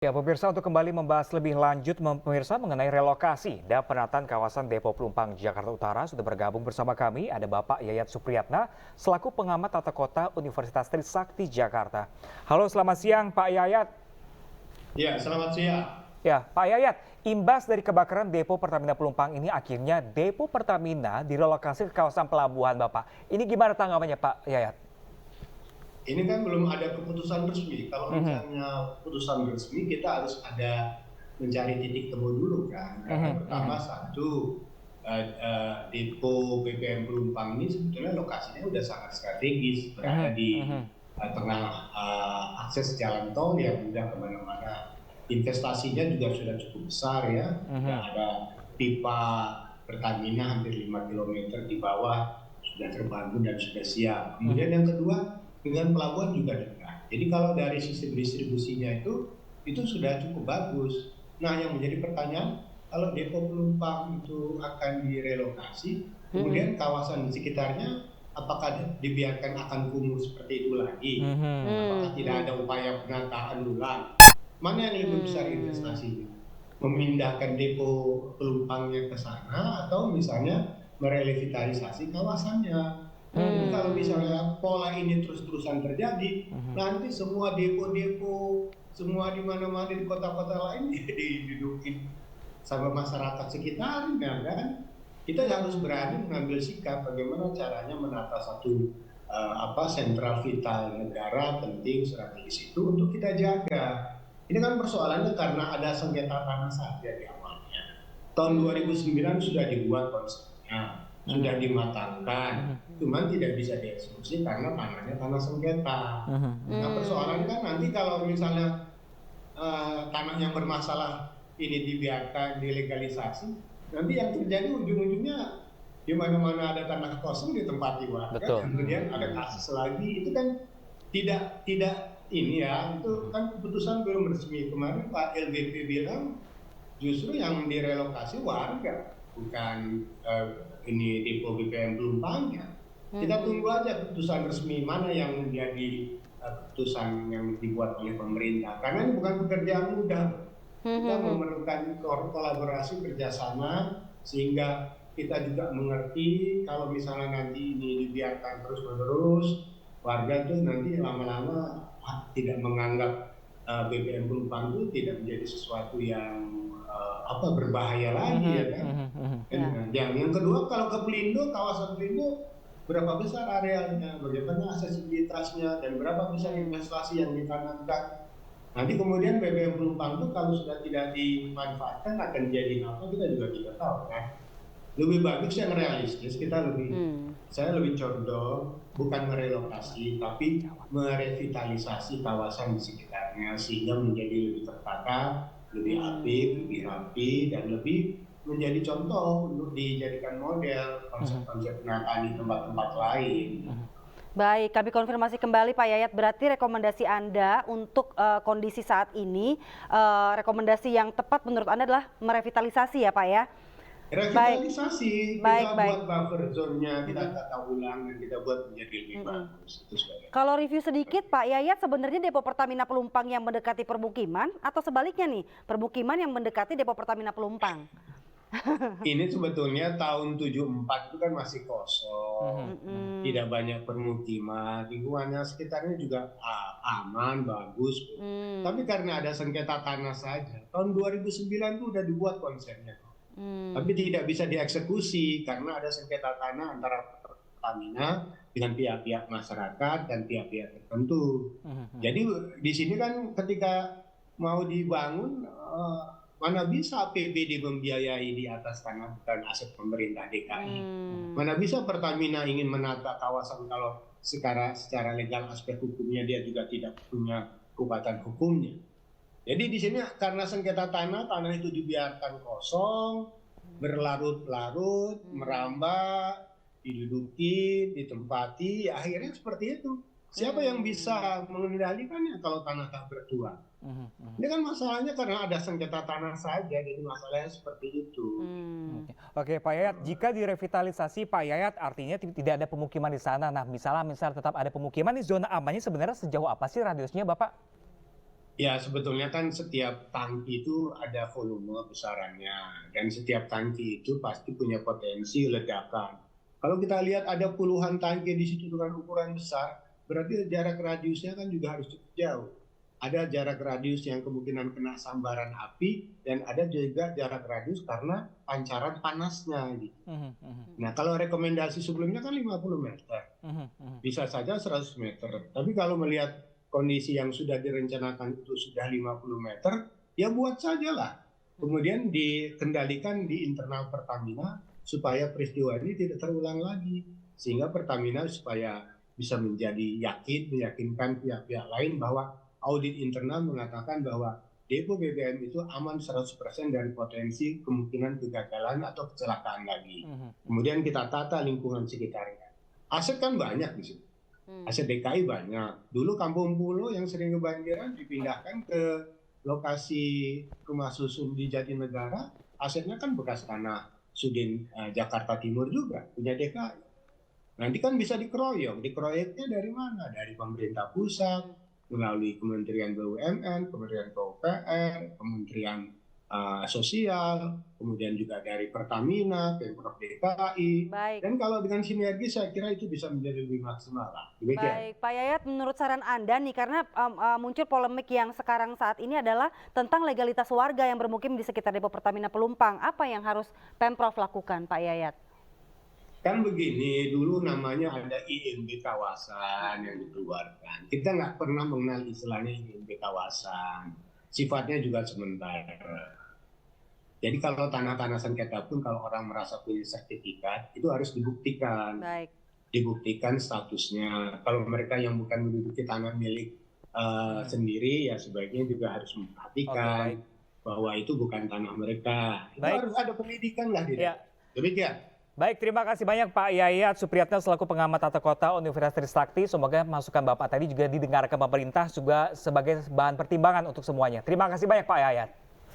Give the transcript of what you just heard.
Ya, pemirsa, untuk kembali membahas lebih lanjut pemirsa mengenai relokasi dan penataan kawasan Depo Pelumpang Jakarta Utara sudah bergabung bersama kami ada Bapak Yayat Supriyatna selaku pengamat tata kota Universitas Trisakti Jakarta. Halo, selamat siang Pak Yayat. Ya, selamat siang. Ya, Pak Yayat, imbas dari kebakaran Depo Pertamina Pelumpang ini akhirnya Depo Pertamina direlokasi ke kawasan pelabuhan Bapak. Ini gimana tanggapannya Pak Yayat? Ini kan belum ada keputusan resmi. Kalau misalnya keputusan resmi, kita harus ada mencari titik temu dulu kan. Karena pertama satu, depo BPM Pelumpang ini sebetulnya lokasinya udah sangat strategis, berada di tengah akses jalan tol yang mudah kemana-mana. Investasinya juga sudah cukup besar ya. Ada pipa Pertamina hampir 5 km di bawah sudah terbangun dan sudah siap. Kemudian yang kedua, dengan pelabuhan juga dekat. Jadi kalau dari sistem distribusinya itu sudah cukup bagus. Nah, yang menjadi pertanyaan, kalau Depo Pelumpang itu akan direlokasi, kemudian kawasan di sekitarnya apakah dibiarkan akan kumuh seperti itu lagi? Apakah tidak ada upaya penataan ulang? Mana yang lebih besar investasinya? Memindahkan Depo Pelumpangnya ke sana atau misalnya merevitalisasi kawasannya? Jadi kalau misalnya pola ini terus-terusan terjadi, nanti semua depo-depo, semua di mana-mana di kota-kota lain didudukin sama masyarakat sekitarnya kan. Kita harus berani mengambil sikap bagaimana caranya menata satu sentral vital negara penting strategis itu untuk kita jaga. Ini kan persoalannya karena ada sengketa tanah saja di awalnya. Tahun 2009 sudah dibuat konsepnya, sudah dimatangkan, cuman tidak bisa dieksekusi karena tanahnya tanah sengketa. Nah, persoalannya kan nanti kalau misalnya tanah yang bermasalah ini dibiarkan dilegalisasi, nanti yang terjadi ujung-ujungnya di mana-mana ada tanah kosong ditempati warga, kemudian ada kasus lagi. Itu kan tidak ini ya, itu kan keputusan belum resmi. Kemarin Pak LBP bilang justru yang direlokasi warga, bukan ini Depo BPM Pelumpangnya. Kita tunggu aja keputusan resmi mana yang menjadi keputusan yang dibuat oleh pemerintah. Karena ini bukan pekerjaan mudah. Kita memerlukan kolaborasi kerjasama sehingga kita juga mengerti kalau misalnya nanti ini dibiarkan terus-menerus, warga tuh nanti lama-lama tidak menganggap BPM Pelumpang itu tidak menjadi sesuatu yang berbahaya lagi ya kan. Yang kedua, kalau ke Pelindo, kawasan Pelindo berapa besar arealnya, bagaimana aksesibilitasnya, dan berapa besar investasi yang ditanamkan. Nanti kemudian BPM Pelumpang itu kalau sudah tidak dimanfaatkan akan jadi apa, kita juga tidak tahu kan. Lebih bagus yang realistis, saya lebih condong bukan merelokasi tapi merevitalisasi kawasan di sekitarnya sehingga menjadi lebih tertata, lebih apik, lebih rapi, dan lebih menjadi contoh untuk dijadikan model konsep-konsep penataan di tempat-tempat lain. Baik, kami konfirmasi kembali Pak Yayat, berarti rekomendasi Anda untuk kondisi saat ini, rekomendasi yang tepat menurut Anda adalah merevitalisasi ya Pak ya? Revitalisasi, kita buat buffer zone-nya, kita tata ulang, dan kita buat menjadi lebih bagus. Kalau review sedikit Pak Yayat, sebenarnya Depo Pertamina Pelumpang yang mendekati permukiman atau sebaliknya nih, permukiman yang mendekati Depo Pertamina Pelumpang? Ini sebetulnya tahun 74 itu kan masih kosong, tidak banyak permukiman, lingkungannya sekitarnya juga aman, bagus. Tapi karena ada sengketa tanah saja, tahun 2009 itu udah dibuat konsepnya. Tapi tidak bisa dieksekusi karena ada sengketa tanah antara Pertamina dengan pihak-pihak masyarakat dan pihak-pihak tertentu. Jadi di sini kan ketika mau dibangun, mana bisa APBD membiayai di atas tanah bukan aset pemerintah DKI. Mana bisa Pertamina ingin menata kawasan kalau secara legal aspek hukumnya dia juga tidak punya kekuatan hukumnya. Jadi di sini karena sengketa tanah itu dibiarkan kosong, berlarut-larut, merambah, diduduki, ditempati, akhirnya seperti itu. Siapa yang bisa mengendalikannya kalau tanah tak bertuan? Ini kan masalahnya karena ada sengketa tanah saja, jadi masalahnya seperti itu. Oke, Pak Yayat, jika direvitalisasi Pak Yayat artinya tidak ada pemukiman di sana. Nah, misal tetap ada pemukiman di zona amannya sebenarnya sejauh apa sih radiusnya Bapak? Ya, sebetulnya kan setiap tangki itu ada volume besarannya, dan setiap tangki itu pasti punya potensi ledakan. Kalau kita lihat ada puluhan tangki di situ dengan ukuran besar, berarti jarak radiusnya kan juga harus cukup jauh. Ada jarak radius yang kemungkinan kena sambaran api, dan ada juga jarak radius karena pancaran panasnya, gitu. Nah, kalau rekomendasi sebelumnya kan 50 meter. Bisa saja 100 meter. Tapi kalau melihat kondisi yang sudah direncanakan itu sudah 50 meter, ya buat sajalah. Kemudian dikendalikan di internal Pertamina supaya peristiwa ini tidak terulang lagi. Sehingga Pertamina supaya bisa meyakinkan pihak-pihak lain bahwa audit internal mengatakan bahwa depo BBM itu aman 100% dari potensi kemungkinan kegagalan atau kecelakaan lagi. Kemudian kita tata lingkungan sekitarnya. Aset kan banyak di situ. Aset DKI banyak. Dulu Kampung Pulo yang sering kebanjiran dipindahkan ke lokasi rumah susun di Jatinegara. Asetnya kan bekas tanah Sudin Jakarta Timur juga, punya DKI. Nanti kan bisa dikeroyok. Dikeroyoknya dari mana? Dari pemerintah pusat, melalui Kementerian BUMN, Kementerian PUPR, Kementerian Sosial, kemudian juga dari Pertamina, Pemprov DKI. Baik. Dan kalau dengan sinergi saya kira itu bisa menjadi lebih maksimal lah. Demikian. Baik, Pak Yayat, menurut saran Anda nih, karena muncul polemik yang sekarang saat ini adalah tentang legalitas warga yang bermukim di sekitar depo Pertamina Pelumpang. Apa yang harus Pemprov lakukan, Pak Yayat? Kan begini, dulu namanya ada IMB kawasan yang dikeluarkan. Kita nggak pernah mengenal istilahnya IMB kawasan. Sifatnya juga sementara. Jadi kalau tanah-tanah sengketa pun kalau orang merasa punya sertifikat, itu harus dibuktikan. Baik. Dibuktikan statusnya. Kalau mereka yang bukan menduduki tanah milik sendiri, ya sebaiknya juga harus memperhatikan bahwa itu bukan tanah mereka. Itu harus ada pendidikan lah. Demikian. Baik, terima kasih banyak Pak Yayat Supriyatna selaku pengamat tata kota Universitas Trisakti. Semoga masukan Bapak tadi juga didengarkan pemerintah juga sebagai bahan pertimbangan untuk semuanya. Terima kasih banyak Pak Yayat.